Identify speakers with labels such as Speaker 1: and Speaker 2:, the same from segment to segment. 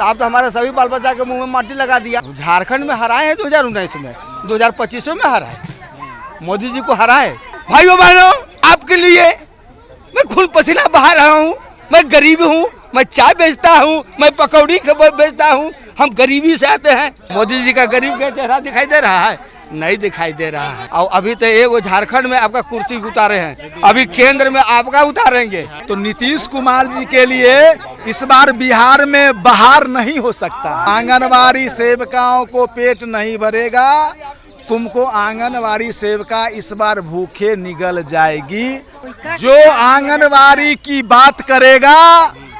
Speaker 1: तो आप तो हमारे सभी बाल बच्चा के मुंह में माटी लगा दिया। झारखंड में हराए हैं 2019 में, 2025 में हराए, मोदी जी को हराए। भाइयों बहनों, आपके लिए मैं खून पसीना बहा रहा हूँ। मैं गरीब हूँ, मैं चाय बेचता हूँ, मैं पकौड़ी बेचता हूँ। हम गरीबी से आते हैं। मोदी जी का गरीब का चेहरा दिखाई दे रहा है? नहीं दिखाई दे रहा है। और अभी तो एक झारखंड में आपका कुर्सी उतारे हैं, अभी केंद्र में आपका उतारेंगे।
Speaker 2: तो नीतीश कुमार जी के लिए इस बार बिहार में बहार नहीं हो सकता। आंगनवाड़ी सेविकाओं को पेट नहीं भरेगा, तुमको आंगनवाड़ी सेविका इस बार भूखे निगल जाएगी। जो आंगनवाड़ी की बात करेगा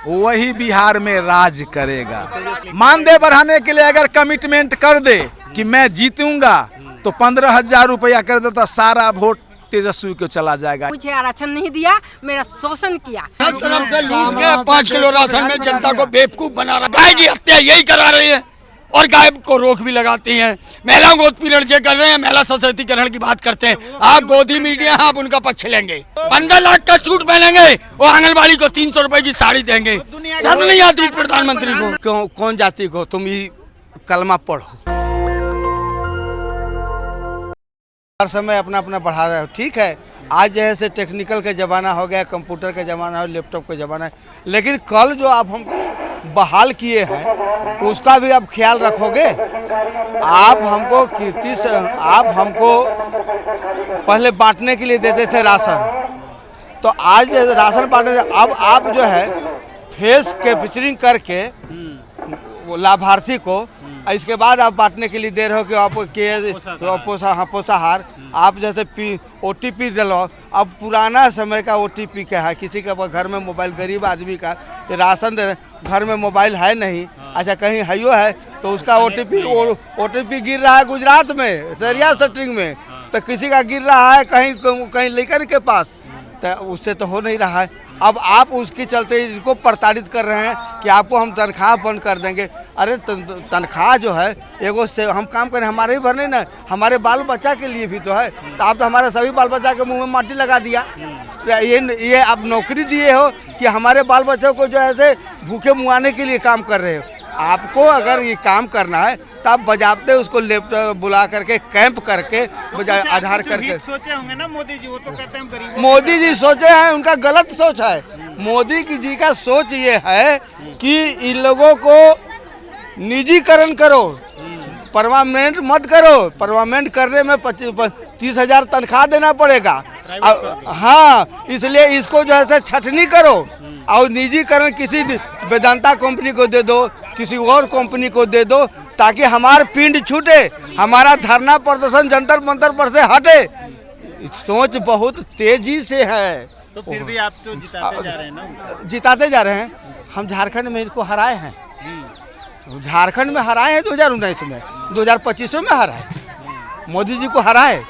Speaker 2: वही बिहार में राज करेगा। मानदेय बढ़ाने के लिए अगर कमिटमेंट कर दे कि मैं जीतूंगा तो 15,000 रुपया कर दे तो सारा वोट तेजस्वी को चला जाएगा।
Speaker 3: मुझे आरक्षण नहीं दिया, मेरा शोषण किया।
Speaker 4: 5 किलो राशन में जनता को बेवकूफ बना रहा। गाय की हत्या यही करा रही है और गाय को रोक भी लगाती हैं। महिलाओं को उत्पीड़न से कर रहे हैं, महिला सशक्तिकरण की बात करते हैं। आप गोदी मीडिया, आप उनका पक्ष लेंगे। 15 लाख का सूट पहनेंगे और आंगनबाड़ी को 300 रुपए की साड़ी देंगे। शर्म नहीं आती प्रधानमंत्री को?
Speaker 1: क्यों, कौन जाति को? तुम ही कलमा पढ़ो। हर समय अपना अपना बढ़ा रहे हो, ठीक है। आज जैसे टेक्निकल का ज़माना हो गया, कंप्यूटर का ज़माना है, लैपटॉप का ज़माना है, लेकिन कल जो आप हमको बहाल किए हैं उसका भी आप ख्याल रखोगे। आप हमको कीर्ति से, आप हमको पहले बांटने के लिए देते थे राशन, तो आज राशन बांटने, अब आप जो है फेस कैप्चरिंग करके वो लाभार्थी को इसके बाद आप बांटने के लिए दे रहे हो कि आप के पोषाहार आप जैसे OTP डलो। अब पुराना समय का OTP क्या है? किसी का घर में मोबाइल, गरीब आदमी का राशन दे, घर में मोबाइल है नहीं, अच्छा कहीं हयो है तो उसका OTP गिर रहा है गुजरात में, सरिया सेटिंग में, तो किसी का गिर रहा है कहीं लेकर के पास, तो उससे तो हो नहीं रहा है। अब आप उसके चलते इनको प्रताड़ित कर रहे हैं कि आपको हम तनख्वाह बंद कर देंगे। अरे तनख्वाह जो है एगो से हम काम करें, हमारे ही भरने ना, हमारे बाल बच्चा के लिए भी तो है। तो आप तो हमारे सभी बाल बच्चा के मुंह में माटी लगा दिया। ये आप नौकरी दिए हो कि हमारे बाल बच्चों को जो है भूखे मुआने के लिए काम कर रहे हो। आपको अगर ये काम करना है तो आप बजाबते उसको लैपटॉप बुला करके कैंप करके आधार करके
Speaker 5: सोचे होंगे ना मोदी जी। वो तो कहते हैं गरीब।
Speaker 1: मोदी जी सोचे हैं, उनका गलत सोच है। मोदी जी का सोच ये है कि इन लोगों को निजीकरण करो, परमानेंट मत करो। परमानेंट करने में 30,000 तनख्वाह देना पड़ेगा। हाँ, इसलिए इसको जो है छटनी करो और निजीकरण किसी वेदांता कंपनी को दे दो, किसी और कंपनी को दे दो, ताकि हमारा पिंड छूटे, हमारा धरना प्रदर्शन जंतर मंतर पर से हटे। सोच बहुत तेजी से है।
Speaker 5: तो फिर भी आप तो जिताते जा रहे हैं ना?
Speaker 1: जिताते जा रहे हैं। हम झारखंड में इसको हराए हैं, झारखंड में हराए हैं 2019 में, 2025 में हराए, मोदी जी को हराए।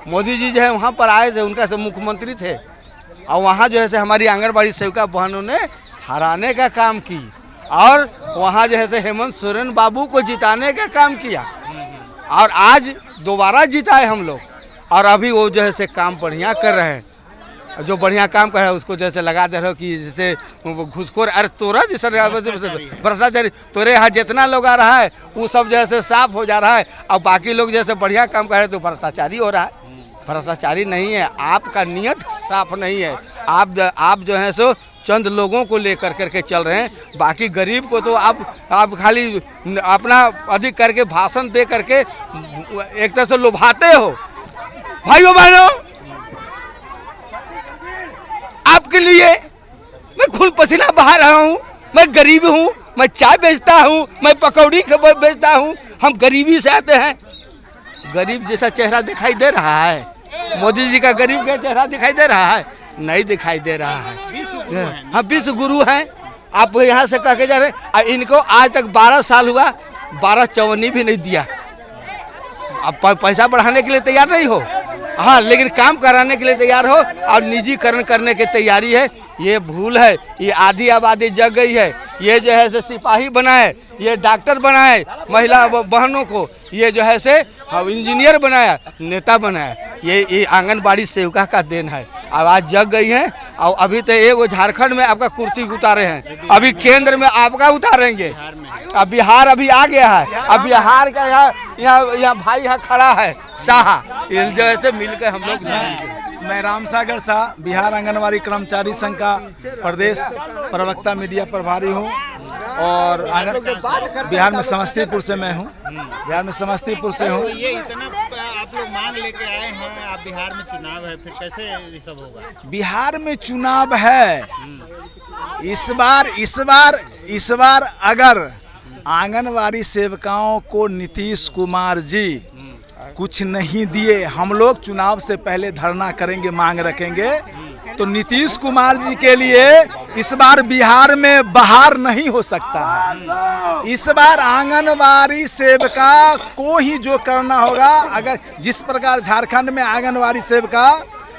Speaker 1: मोदी जी जो है वहाँ पर आए थे, उनका से मुख्यमंत्री थे, और वहाँ जो है हमारी आंगनबाड़ी सेविका बहनों ने हराने का काम की, और वहाँ जो है हेमंत सोरेन बाबू को जिताने का काम किया, और आज दोबारा जिताए हम लोग। और अभी वो जो है काम बढ़िया कर रहे हैं। जो बढ़िया काम कर रहा है उसको जैसे लगा दे रहे हो कि जैसे घुसखोर। अरे तोरा जैसे भ्रष्टाचारी तोरे यहाँ जितना लोग आ रहा है वो सब जैसे साफ हो जा रहा है, और बाकी लोग जैसे बढ़िया काम कर रहे हैं तो भ्रष्टाचारी हो रहा है। भ्रष्टाचारी नहीं है, आपका नियत साफ नहीं है। आप जो है सो चंद लोगों को लेकर करके चल रहे हैं, बाकी गरीब को तो आप खाली अपना अधिक करके भाषण दे करके एक तरह से लुभाते हो। भाइयों बहनों, आपके लिए मैं खून पसीना बहा रहा हूँ। मैं गरीब हूँ, मैं चाय बेचता हूँ, मैं पकौड़ी बेचता हूँ। हम गरीबी से आते हैं। गरीब जैसा चेहरा दिखाई दे रहा है? मोदी जी का गरीब का चेहरा दिखाई दे रहा है? नहीं दिखाई दे रहा है। हाँ, विश्व गुरु हैं। आप यहाँ से कह के जा रहे हैं। इनको आज तक 12 साल हुआ, 12 चवन्नी भी नहीं दिया। अब पैसा बढ़ाने के लिए तैयार नहीं हो, हाँ, लेकिन काम कराने के लिए तैयार हो और निजीकरण करने की तैयारी है। ये भूल है। ये आधी आबादी जग गई है। ये जो है से सिपाही बनाए, ये डॉक्टर बनाए महिला बहनों को, ये जो है से इंजीनियर बनाया, नेता बनाया। ये आंगनबाड़ी सेविका का देन है। आवाज़ जग गई है। और अभी तो एक वो झारखंड में आपका कुर्सी उतारे हैं, अभी केंद्र में आपका उतारेंगे। अब बिहार अभी आ गया है। अब बिहार का यहाँ भाई यहाँ खड़ा है शाह, इन जैसे मिलकर हम लोग जाएंगे।
Speaker 2: मैं रामसागर शाह, बिहार आंगनवाड़ी कर्मचारी संघ का प्रदेश प्रवक्ता मीडिया प्रभारी हूँ और बिहार में समस्तीपुर से मैं हूँ। बिहार में समस्तीपुर से हूँ।
Speaker 5: तो ये इतना आप लोग मांग लेके आए हैं, आप बिहार में चुनाव है, फिर कैसे ये सब होगा?
Speaker 2: बिहार में चुनाव है। इस बार अगर आंगनवाड़ी सेविकाओं को नीतीश कुमार जी कुछ नहीं दिए, हम लोग चुनाव से पहले धरना करेंगे, मांग रखेंगे, तो नीतीश कुमार जी के लिए इस बार बिहार में बहार नहीं हो सकता है। इस बार आंगनवाड़ी सेविका को ही जो करना होगा, अगर जिस प्रकार झारखंड में आंगनवाड़ी सेविका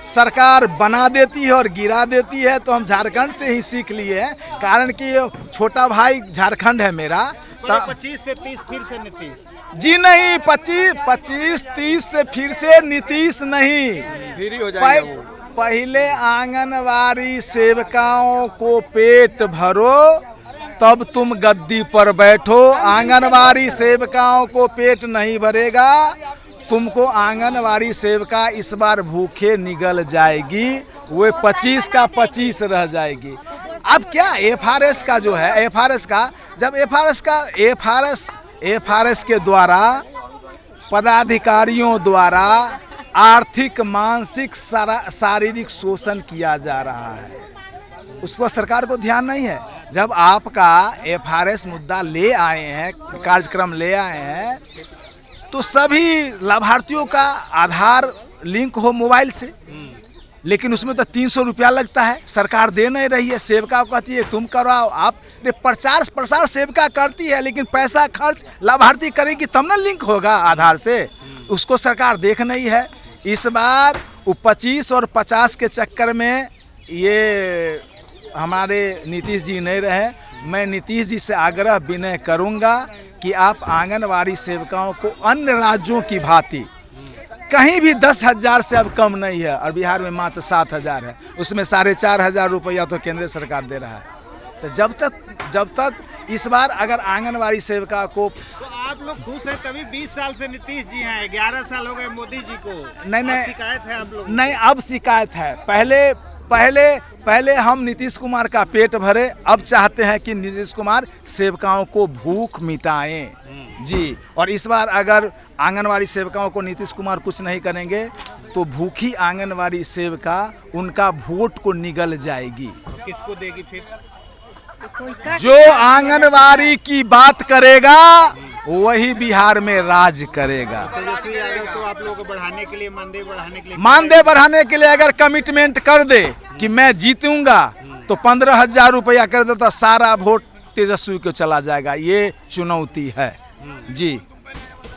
Speaker 2: सरकार बना देती है और गिरा देती है, तो हम झारखंड से ही सीख लिए हैं। कारण कि छोटा भाई झारखंड है मेरा।
Speaker 5: 25 से 30 फिर से नीतीश
Speaker 2: जी नहीं, 25-30 से फिर से नीतीश नहीं,
Speaker 1: फ्री हो जाएगा वो।
Speaker 2: पहले आंगनवाड़ी सेविकाओं को पेट भरो तब तुम गद्दी पर बैठो। आंगनवाड़ी सेविकाओं को पेट नहीं भरेगा, तुमको आंगनवाड़ी सेविका इस बार भूखे निगल जाएगी, वो 25 का 25 रह जाएगी। अब क्या एफआरएस का जो है, एफआरएस का जब एफआरएस के द्वारा पदाधिकारियों द्वारा आर्थिक मानसिक शारीरिक शोषण किया जा रहा है, उस पर सरकार को ध्यान नहीं है। जब आपका एफआरएस मुद्दा ले आए हैं, कार्यक्रम ले आए हैं, तो सभी लाभार्थियों का आधार लिंक हो मोबाइल से, लेकिन उसमें तो 300 रुपया लगता है। सरकार दे नहीं रही है, सेविका कहती है तुम कराओ। आप प्रचार प्रसार सेविका करती है, लेकिन पैसा खर्च लाभार्थी करेगी तब ना लिंक होगा आधार से, उसको सरकार देख नहीं है। इस बार वो 25 और 50 के चक्कर में ये हमारे नीतीश जी नहीं रहे। मैं नीतीश जी से आग्रह विनय करूंगा कि आप आंगनवाड़ी सेविकाओं को अन्य राज्यों की भांति कहीं भी 10,000 से अब कम नहीं है, और बिहार में मात्र 7,000 है, उसमें 4,500 रुपया तो केंद्र सरकार दे रहा है। तो जब तक इस बार अगर आंगनवाड़ी सेविका को,
Speaker 5: तो आप लोग खुश हैं तभी 20 साल से नीतीश जी हैं, 11 साल हो गए मोदी जी को।
Speaker 2: नहीं
Speaker 5: शिकायत है आप लोग?
Speaker 2: नहीं, अब शिकायत है। पहले हम नीतीश कुमार का पेट भरे, अब चाहते हैं कि नीतीश कुमार सेविकाओं को भूख मिटाएं जी। और इस बार अगर आंगनवाड़ी सेविकाओं को नीतीश कुमार कुछ नहीं करेंगे, तो भूखी आंगनवाड़ी सेविका उनका वोट को निगल जाएगी।
Speaker 5: किसको देगी फिर?
Speaker 2: जो आंगनवाड़ी की बात करेगा वही बिहार में राज करेगा।
Speaker 5: तेजस्वी यादव तो आप लोगों को बढ़ाने के लिए,
Speaker 2: मानदेय बढ़ाने के लिए अगर कमिटमेंट कर दे कि मैं जीतूंगा, तो 15,000 रुपया कर दे तो सारा वोट तेजस्वी को चला जाएगा। ये चुनौती है जी।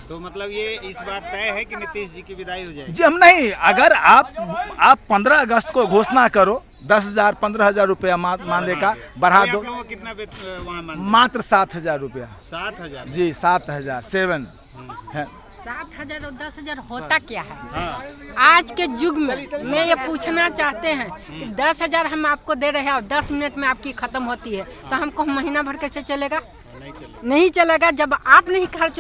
Speaker 5: तो मतलब ये इस बार तय है कि नीतीश जी की विदाई हो जाएगी?
Speaker 2: जी हम नहीं, अगर आप 15 अगस्त को घोषणा करो 10,000 15,000 रुपया मानदेय का बढ़ा दो।
Speaker 5: कितना वहाँ
Speaker 2: मात्र 7,000 रुपया।
Speaker 5: 7,000
Speaker 2: जी, 7,000 7 है।
Speaker 3: 7,000 और 10,000 होता क्या है? आज के युग में मैं ये पूछना चाहते हैं कि 10,000 हम आपको दे रहे हैं और 10 मिनट में आपकी ख़त्म होती है, तो हमको महीना भर कैसे चलेगा? नहीं चलेगा। जब आप नहीं खर्च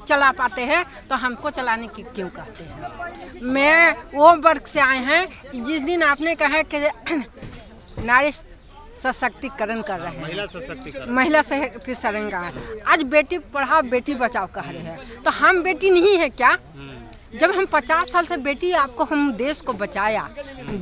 Speaker 3: चला पाते हैं, तो हमको चलाने की क्यों कहते हैं? मैं वो वर्ग से आए हैं कि जिस दिन आपने कहा कि नारी सशक्तिकरण कर रहे हैं, महिला सशक्तिकरण का है, आज बेटी पढ़ाओ बेटी बचाओ कह रहे हैं, तो हम बेटी नहीं है क्या? जब हम 50 साल से बेटी आपको, हम देश को बचाया,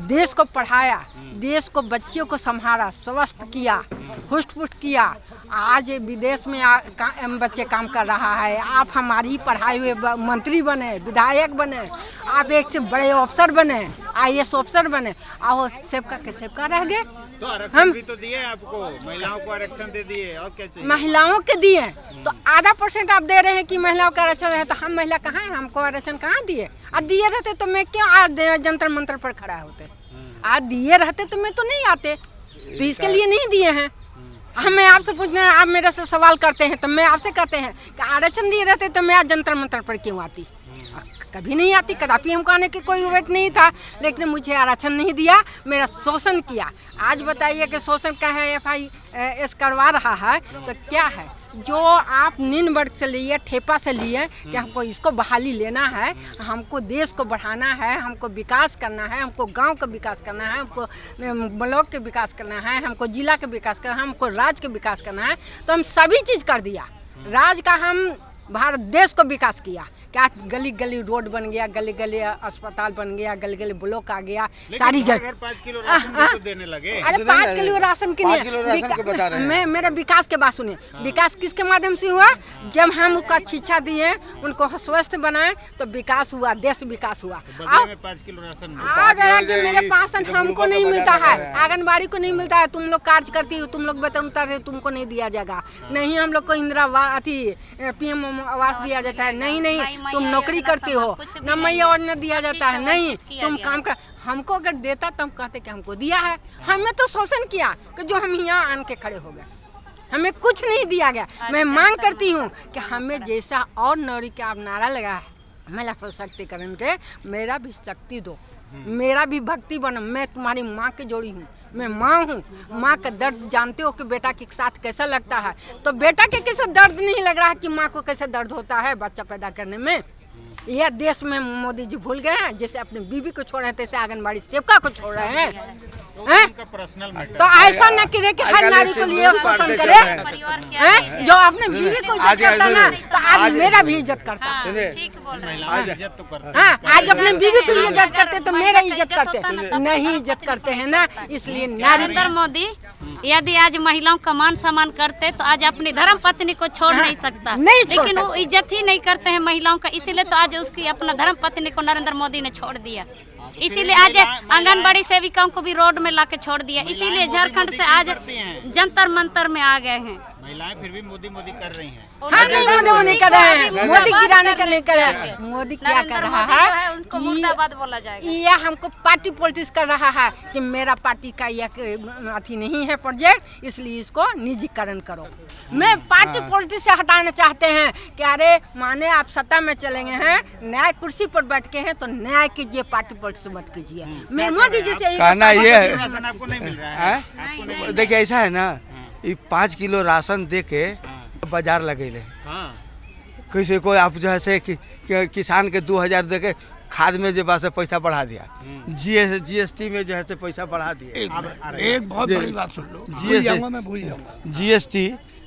Speaker 3: देश को पढ़ाया, देश को बच्चियों को संभाला, स्वस्थ किया, हुष्ट पुष्ट किया, आज विदेश में बच्चे काम कर रहा है, आप हमारी ही पढ़ाए हुए मंत्री बने, विधायक बने, आप एक से बड़े अफसर बने, IAS अफसर बने, और सेवका के सेवका रह गए।
Speaker 5: तो आरक्षण भी तो दिए आपको, महिलाओं को आरक्षण दे दिए, और क्या चाहिए?
Speaker 3: महिलाओं के दिए तो आधा % आप दे रहे हैं कि महिलाओं का आरक्षण है, तो हम महिला कहाँ हैं? हमको आरक्षण कहाँ दिए? और दिए रहते तो मैं क्यों आज जंतर मंतर पर खड़ा होते? आज दिए रहते तो मैं तो नहीं आते, तो इसके लिए नहीं दिए हैं। हमें आपसे पूछना है, आप मेरे से सवाल करते हैं तो मैं आपसे कहते हैं कि आरक्षण दिए रहते तो मैं आज जंतर मंतर पर क्यों आती? कभी नहीं आती, कदापि हमको आने की कोई वेट नहीं था, लेकिन मुझे आरक्षण नहीं दिया, मेरा शोषण किया। आज बताइए कि शोषण का है FIR करवा रहा है तो क्या है? जो आप निम्न वर्ग से लिए, ठेपा से लिए कि हमको इसको बहाली लेना है, हमको देश को बढ़ाना है, हमको विकास करना है, हमको गांव का विकास करना है, हमको ब्लॉक के विकास करना है, हमको जिला के विकास करना है, हमको राज्य के विकास करना है, तो हम सभी चीज़ कर दिया। राज्य का हम भारत देश को विकास किया, क्या गली गली रोड बन गया, गली गली अस्पताल बन गया, गली गली ब्लॉक आ गया, सारी जगह
Speaker 5: 5 किलो राशन भी तो देने लगे।
Speaker 3: अरे 5 किलो राशन के लिए मैं मेरा विकास के बात सुनिए। विकास किसके माध्यम से हुआ? जब हम उसका शिक्षा दिए, उनको स्वस्थ बनाए तो विकास हुआ, देश विकास हुआ।
Speaker 5: बदले में 5 किलो राशन
Speaker 3: आज मेरे पास हमको नहीं मिलता है, आंगनबाड़ी को नहीं मिलता है, तुम लोग कार्य करती हो, तुम लोग वेतन उतार रहे, तुमको नहीं दिया जाएगा। नहीं हम लोग को इंदिरा PM आवास दिया जाता है, नहीं तुम नौकरी करती हो, न मैया और न दिया जाता है, नहीं तुम काम कर। हमको अगर देता तो हम कहते कि हमको दिया है। हमें तो शोषण किया कि जो हम यहाँ आन के खड़े हो गए, हमें कुछ नहीं दिया गया। मैं मांग करती हूँ कि हमें जैसा और नारी का आप नारा लगा है महिला सशक्तिकरण के, मेरा भी शक्ति दो, मेरा भी भक्ति बनो। मैं तुम्हारी माँ के जोड़ी हूँ, मैं माँ हूँ। माँ का दर्द जानते हो कि बेटा के साथ कैसा लगता है, तो बेटा के कैसे दर्द नहीं लग रहा है कि माँ को कैसे दर्द होता है बच्चा पैदा करने में। यह देश में मोदी जी भूल गए हैं, जैसे अपने बीवी को छोड़ रहे हैं तैसे आंगनबाड़ी सेविका को छोड़ रहे हैं। तो ऐसा न करे कि हर नारी को लिए शोषण करे, हैं? जो अपने बीवी को इज्जत करता ना, तो आज मेरा भी इज्जत करता। हाँ, आज अपने बीवी को इज्जत करते तो मेरा इज्जत करते, नहीं इज्जत करते हैं ना, इसलिए
Speaker 6: नरेंद्र मोदी यदि आज महिलाओं का मान सम्मान करते तो आज अपनी धर्म पत्नी को छोड़ नहीं सकता, लेकिन वो इज्जत ही नहीं करते हैं महिलाओं का, इसीलिए तो आज उसकी अपना धर्म पत्नी को नरेंद्र मोदी ने छोड़ दिया। इसीलिए आज आंगनबाड़ी सेविकाओं को भी रोड में लाके छोड़ दिया। इसीलिए झारखंड से आज जंतर मंतर में आ गए हैं।
Speaker 5: महिलाएं फिर भी मोदी कर रही हैं।
Speaker 3: हाँ, नहीं मोदी कर रहे हैं, मोदी गिराने का नहीं कर रहे हैं। मोदी क्या कर रहा है?
Speaker 6: उनको मुर्दाबाद बोला जाएगा।
Speaker 3: ये हमको पार्टी पॉलिटिक्स कर रहा है कि मेरा पार्टी का यह अथी नहीं है प्रोजेक्ट, इसलिए इसको निजीकरण करो। मैं पार्टी पॉलिटिक्स से हटाना चाहते हैं कि अरे माने आप सत्ता में चलेंगे हैं, न्याय कुर्सी पर बैठ के हैं तो न्याय कीजिए, पार्टी पॉलिटिक्स मत कीजिए। मैं मोदी जी से
Speaker 1: कहना ये है,
Speaker 5: आपको नहीं मिल रहा है?
Speaker 1: देखिए ऐसा है ना, ये 5 किलो राशन दे के बाजार लगेले, किसी को आप जो है से किसान के 2000 दे के खाद में जो बात पैसा बढ़ा दिया, GST में जो है से पैसा बढ़ा दिया।
Speaker 4: एक बहुत बड़ी बात सुन लो,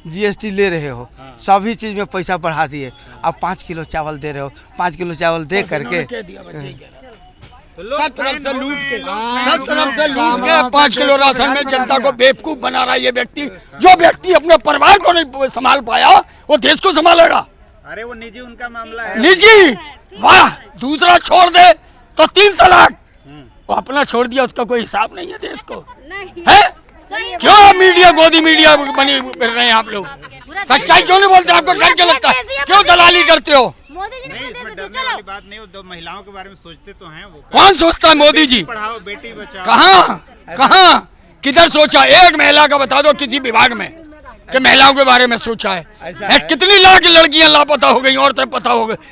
Speaker 1: GST ले रहे हो, सभी चीज में पैसा बढ़ा दिए। अब 5 किलो चावल दे रहे हो, 5 किलो चावल दे करके
Speaker 4: सब तरफ से लूट के 5 किलो राशन में जनता को बेवकूफ बना रहा है ये व्यक्ति। जो व्यक्ति अपने परिवार को नहीं संभाल पाया वो देश को संभालेगा? अरे
Speaker 5: वो निजी उनका मामला है।
Speaker 4: निजी, वाह, दूसरा छोड़ दे तो 3 तलाक, वो अपना छोड़ दिया, उसका कोई हिसाब नहीं है देश को, है? क्यों मीडिया गोदी मीडिया बनी फिर रहे हैं आप लोग? सच्चाई क्यों नहीं बोलते? आपको डर क्या लगता है? क्यों दलाली करते हो?
Speaker 5: नहीं, इसमें डरने वाली बात नहीं, वो महिलाओं के बारे में सोचते तो हैं। वो
Speaker 4: कौन सोचता है? मोदी जी।
Speaker 5: पढ़ाओ बेटी बचाओ,
Speaker 4: कहाँ किधर सोचा? एक महिला का बता दो किसी विभाग में कि महिलाओं के बारे में सोचा है? कितनी लाख लड़कियां लापता हो गई, औरतें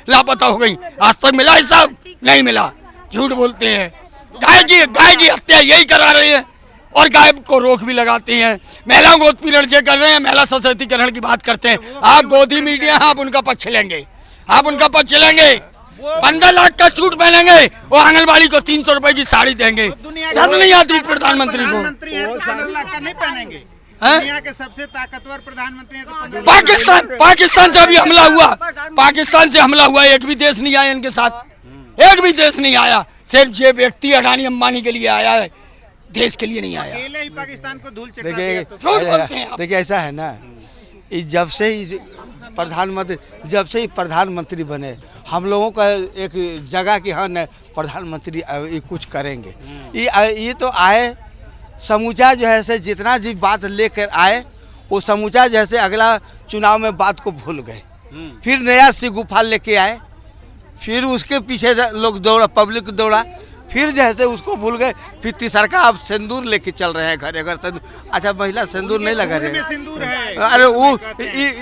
Speaker 4: लापता हो गई, आज तक मिला हिसाब? नहीं मिला। झूठ बोलते हैं। गाय की हत्या यही करा रहे हैं और गाय को रोक भी लगाती हैं। महिलाओं को उत्पीड़न से कर रहे हैं, महिला सशक्तिकरण की बात करते हैं। आप गोदी मीडिया, आप उनका पक्ष लेंगे, आप उनका पक्ष लेंगे। 15 लाख का सूट पहनेंगे, वो आंगनबाड़ी को 300 रुपए की साड़ी देंगे। सब नहीं आती प्रधानमंत्री को।
Speaker 5: 15 लाख का नहीं पहनेंगे। दुनिया के सबसे ताकतवर प्रधानमंत्री हैं तो
Speaker 4: पाकिस्तान से अभी हमला हुआ, पाकिस्तान से हमला हुआ, एक भी देश नहीं आया इनके साथ, एक भी देश नहीं आया। सिर्फ ये व्यक्ति अडानी अंबानी के लिए आया है, देश के लिए नहीं आया।
Speaker 5: अकेले ही पाकिस्तान को धूल चटा
Speaker 1: दिया। देखिए ऐसा है ना, जब से ही प्रधानमंत्री बने, हम लोगों का एक जगह की हाँ न प्रधानमंत्री ये कुछ करेंगे। ये तो आए समूचा जो है से जितना जी बात लेकर आए, वो समूचा जो है से अगला चुनाव में बात को भूल गए। फिर नया सी गुफा लेके आए, फिर उसके पीछे लोग दौड़ा, पब्लिक दौड़ा, फिर जैसे उसको भूल गए, फिर तीसरा का आप सिंदूर लेके चल रहे हैं घरे घर सिंदूर। अच्छा महिला सिंदूर नहीं लगा रहे,
Speaker 5: सिंदूर है।
Speaker 1: अरे वो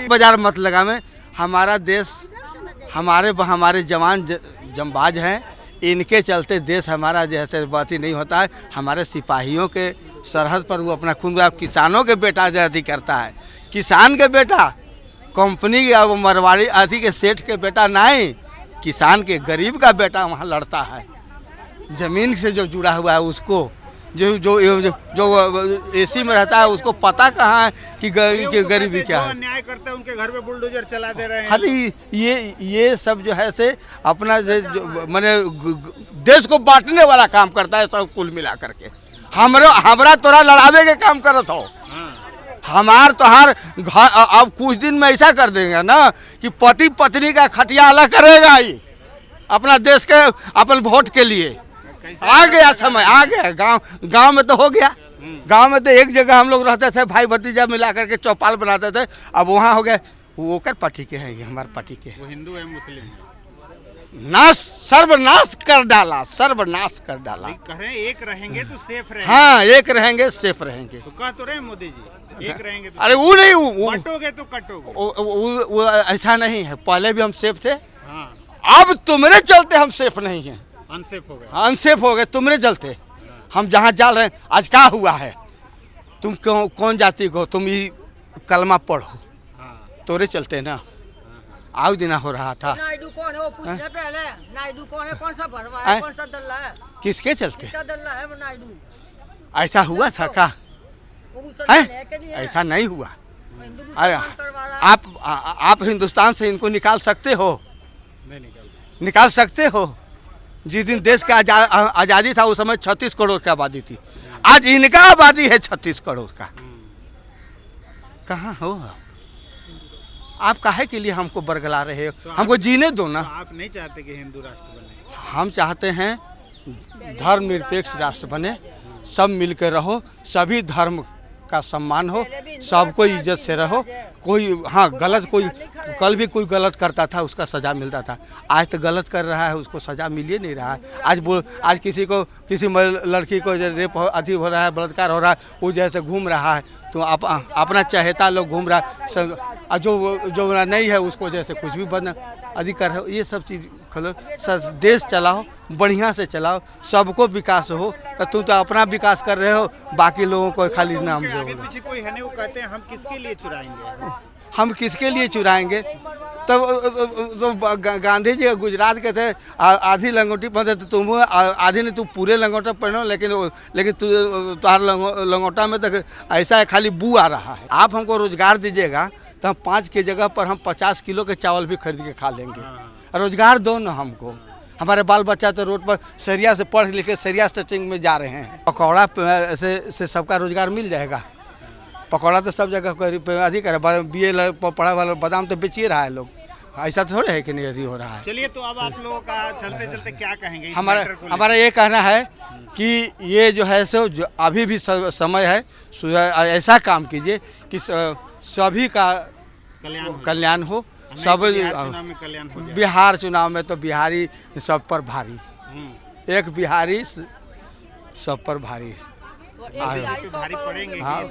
Speaker 1: बाजार मत लगा में। हमारा देश, हमारे जवान जंबाज हैं, इनके चलते देश हमारा जैसे बात ही नहीं होता है। हमारे सिपाहियों के सरहद पर वो अपना खून, किसानों के बेटा जैसी करता है, किसान के बेटा कंपनी या वो मरवाड़ी आदि के सेठ के बेटा नहीं, किसान के गरीब का बेटा वहाँ लड़ता है। ज़मीन से जो जुड़ा हुआ है उसको, जो एसी में रहता है उसको पता कहाँ है कि गरीबी क्या है।
Speaker 5: अन्याय करते हैं उनके घर में बुलडोजर चला दे रहे हैं।
Speaker 1: खाली ये सब जो है से अपना मैंने देश को बांटने वाला काम करता है सब कुल मिला करके। हमरा तोरा लड़ावे के काम करत हो, हमार तोहार घर अब कुछ दिन में ऐसा कर देंगे ना कि पति पत्नी का खटिया अलग करेगा ये अपना देश के अपन वोट के लिए। आ गया समय, आ गया। गांव में तो हो गया, गांव में तो एक जगह हम लोग रहते थे, भाई भतीजा मिला करके चौपाल बनाते थे। अब वहाँ हो गया वो कर पार्टी के हैं, ये हमारे पार्टी के।
Speaker 5: वो हिंदू है मुस्लिम है,
Speaker 1: नाश सर्वनाश कर डाला, सर्वनाश कर डाला।
Speaker 5: कह रहे हैं एक रहेंगे तो सेफ रहेंगे।
Speaker 1: हाँ, एक रहेंगे सेफ रहेंगे।
Speaker 5: तो कह तो रहे मोदी जी एक रहेंगे तो,
Speaker 1: अरे वो नहीं, वो
Speaker 5: बटोगे तो कटोगे।
Speaker 1: वो ऐसा नहीं है। पहले भी हम सेफ थे,
Speaker 5: हाँ,
Speaker 1: अब तुम्हारे चलते हम सेफ नहीं हैं,
Speaker 5: अनसेफ हो गए।
Speaker 1: अनसेफ हो गए तुम्हारे चलते। हम जहाँ जा रहे हैं, आज क्या हुआ है, तुम कौन जाति को, तुम ये कलमा पढ़ो, तोरे चलते ना आउ दिना हो रहा था।
Speaker 3: नायडू कौन है वो पूछने पहले, नायडू कौन है, कौन सा भरवा है, कौन सा दल्ला है,
Speaker 1: किसके चलते
Speaker 3: दल्ला है वो नायडू।
Speaker 1: ऐसा हुआ था क्या? ऐसा नहीं हुआ। अरे आप हिंदुस्तान से इनको निकाल सकते हो, निकाल सकते हो। जिस दिन देश का आज़ादी था उस समय 36 करोड़ की आबादी थी, आज इनका आबादी है 36 करोड़ का। कहाँ हो आप काहे के लिए हमको बरगला रहे हो? तो हमको जीने दो ना।
Speaker 5: तो आप नहीं चाहते कि हिंदू राष्ट्र बने?
Speaker 1: हम चाहते हैं धर्मनिरपेक्ष राष्ट्र बने, सब मिलकर रहो, सभी धर्म का सम्मान हो, सबको इज्जत से रहो। कोई हाँ गलत, कोई कल भी कोई गलत करता था उसका सज़ा मिलता था, आज तो गलत कर रहा है उसको सज़ा मिल ही नहीं रहा है। आज किसी लड़की को रेप अति हो रहा है, बलात्कार हो रहा है, वो जैसे घूम रहा है तो अपना चहेता लोग घूम रहा है, जो नहीं है उसको जैसे कुछ भी बदना अधिकार है। ये सब चीज़ खोलो, देश चलाओ, बढ़िया से चलाओ, सबको विकास हो। तो तुम तो अपना विकास कर रहे हो, बाकी लोगों को खाली नाम से।
Speaker 5: आगे पीछे कोई है नहीं, वो कहते हैं हम किसके लिए चुराएंगे,
Speaker 1: हम किसके लिए चुराएंगे। तो गांधी जी गुजरात के थे, आधी लंगोटी पहनते तो तुम आधी नहीं, तुम पूरे लंगोटा पहनो, लेकिन तुम्हार लंगोटा में तो ऐसा है खाली बू आ रहा है। आप हमको रोजगार दीजिएगा तो हम 5 की जगह पर हम 50 किलो के चावल भी खरीद के खा लेंगे। रोजगार दो ना हमको। हमारे बाल बच्चा तो रोड पर सरिया से पढ़ लिख के सरिया सेटिंग में जा रहे हैं। पकौड़ा से सबका रोजगार मिल जाएगा। पकौड़ा तो सब जगह अधिक है, BA पढ़ा वाला बादाम तो बेच ही रहा है लोग, ऐसा थोड़े है कि नहीं अधिक हो रहा है।
Speaker 5: चलिए, तो अब आप लोगों का चलते चलते क्या कहेंगे?
Speaker 1: हमारा ये कहना है कि ये जो है सो जो अभी भी समय है, ऐसा काम कीजिए कि सभी का कल्याण हो। सब बिहार चुनाव में तो बिहारी सब पर भारी, एक बिहारी सब पर भारी
Speaker 5: पड़ेंगे।
Speaker 1: हाँ,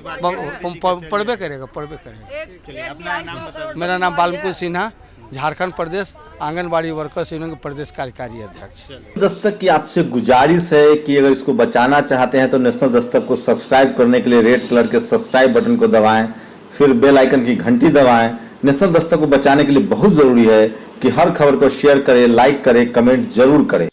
Speaker 1: पढ़बे करेगा।
Speaker 5: चलिए, अपना नाम।
Speaker 1: मेरा नाम बालमुकुंद सिन्हा, झारखंड प्रदेश आंगनबाड़ी वर्कर्स यूनियन प्रदेश कार्यकारी अध्यक्ष।
Speaker 7: दस्तक की आपसे गुजारिश है कि अगर इसको बचाना चाहते हैं तो नेशनल दस्तक को सब्सक्राइब करने के लिए रेड कलर के सब्सक्राइब बटन को दबाएं, फिर बेल आइकन की घंटी दबाएं। नेशनल दस्तक को बचाने के लिए बहुत जरूरी है कि हर खबर को शेयर करें, लाइक करें, कमेंट जरूर करें।